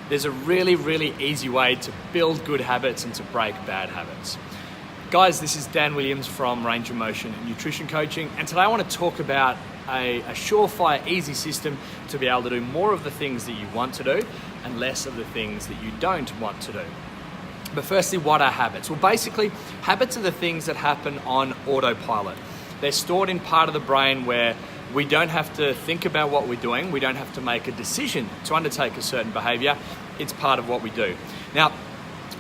there's a really, really easy way to build good habits and to break bad habits. Guys, this is Dan Williams from Range of Motion Nutrition Coaching, and today I want to talk about a surefire, easy system to be able to do more of the things that you want to do and less of the things that you don't want to do. But firstly, what are habits? Well, basically, habits are the things that happen on autopilot. They're stored in part of the brain where we don't have to think about what we're doing. We don't have to make a decision to undertake a certain behavior. It's part of what we do. Now,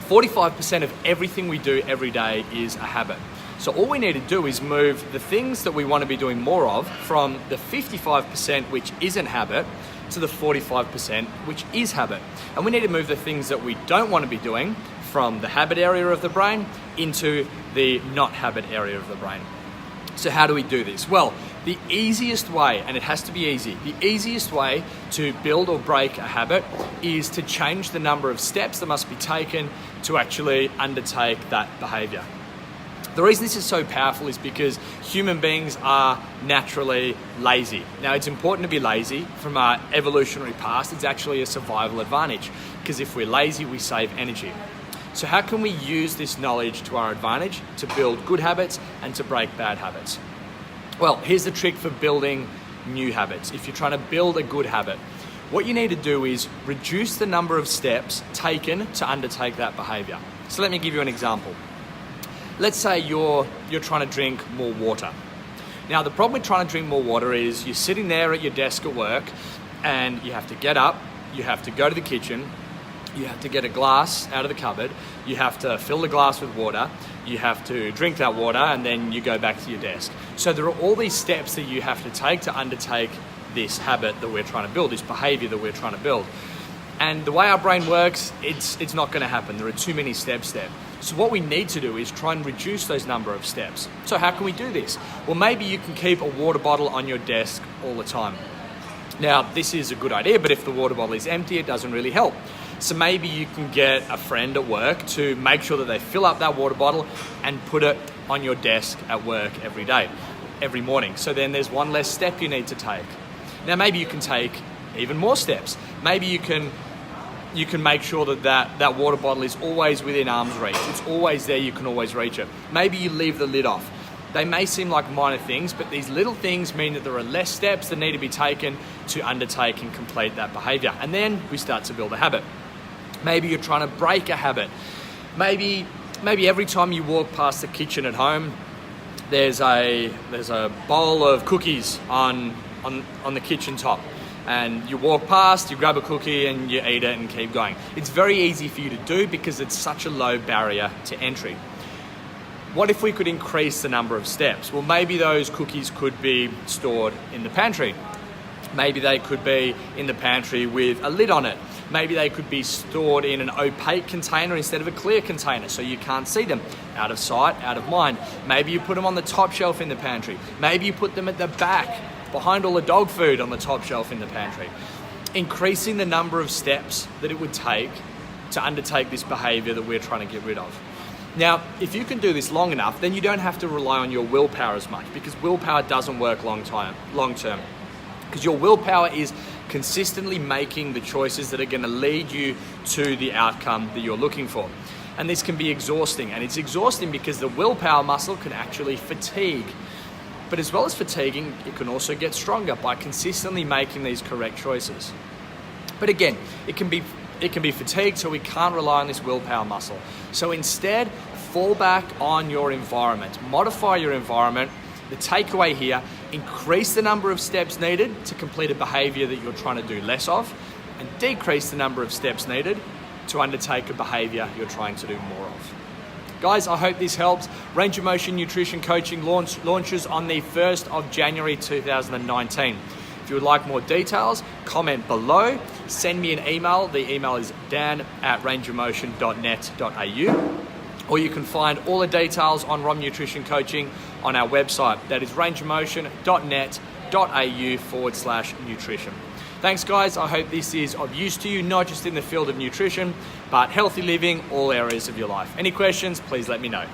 45% of everything we do every day is a habit. So all we need to do is move the things that we want to be doing more of from the 55% which isn't habit to the 45% which is habit. And we need to move the things that we don't want to be doing from the habit area of the brain into the not habit area of the brain. So how do we do this? Well, the easiest way, and it has to be easy, the easiest way to build or break a habit is to change the number of steps that must be taken to actually undertake that behavior. The reason this is so powerful is because human beings are naturally lazy. Now, it's important to be lazy. From our evolutionary past, it's actually a survival advantage, because if we're lazy, we save energy. So how can we use this knowledge to our advantage to build good habits and to break bad habits? Well, here's the trick for building new habits. If you're trying to build a good habit, what you need to do is reduce the number of steps taken to undertake that behavior. So let me give you an example. Let's say you're trying to drink more water. Now, the problem with trying to drink more water is you're sitting there at your desk at work and you have to get up, you have to go to the kitchen, you have to get a glass out of the cupboard, you have to fill the glass with water, you have to drink that water, and then you go back to your desk. So there are all these steps that you have to take to undertake this habit that we're trying to build, this behavior that we're trying to build. And the way our brain works, it's not going to happen. There are too many steps there. So what we need to do is try and reduce those number of steps. So how can we do this? Well, maybe you can keep a water bottle on your desk all the time. Now, this is a good idea, but if the water bottle is empty, it doesn't really help. So maybe you can get a friend at work to make sure that they fill up that water bottle and put it on your desk at work every day, every morning. So then there's one less step you need to take. Now, maybe you can take even more steps. Maybe you can make sure that water bottle is always within arm's reach. It's always there, you can always reach it. Maybe you leave the lid off. They may seem like minor things, but these little things mean that there are less steps that need to be taken to undertake and complete that behavior. And then we start to build a habit. Maybe you're trying to break a habit. Maybe every time you walk past the kitchen at home, there's a bowl of cookies on the kitchen top. And you walk past, you grab a cookie and you eat it and keep going. It's very easy for you to do because it's such a low barrier to entry. What if we could increase the number of steps? Well, maybe those cookies could be stored in the pantry. Maybe they could be in the pantry with a lid on it. Maybe they could be stored in an opaque container instead of a clear container so you can't see them. Out of sight, out of mind. Maybe you put them on the top shelf in the pantry. Maybe you put them at the back, behind all the dog food on the top shelf in the pantry. Increasing the number of steps that it would take to undertake this behavior that we're trying to get rid of. Now, if you can do this long enough, then you don't have to rely on your willpower as much, because willpower doesn't work long term. Because your willpower is consistently making the choices that are going to lead you to the outcome that you're looking for. And this can be exhausting, and it's exhausting because the willpower muscle can actually fatigue. But as well as fatiguing, it can also get stronger by consistently making these correct choices. But again, it can be fatigued, so we can't rely on this willpower muscle. So instead, fall back on your environment. Modify your environment. The takeaway here, increase the number of steps needed to complete a behavior that you're trying to do less of, and decrease the number of steps needed to undertake a behavior you're trying to do more of. Guys, I hope this helps. Range of Motion Nutrition Coaching launches on the 1st of January 2019. If you would like more details, comment below. Send me an email. The email is dan@rangeofmotion.net.au. Or you can find all the details on ROM Nutrition Coaching on our website. That is rangeofmotion.net.au/nutrition. Thanks, guys. I hope this is of use to you, not just in the field of nutrition, but healthy living, all areas of your life. Any questions, please let me know.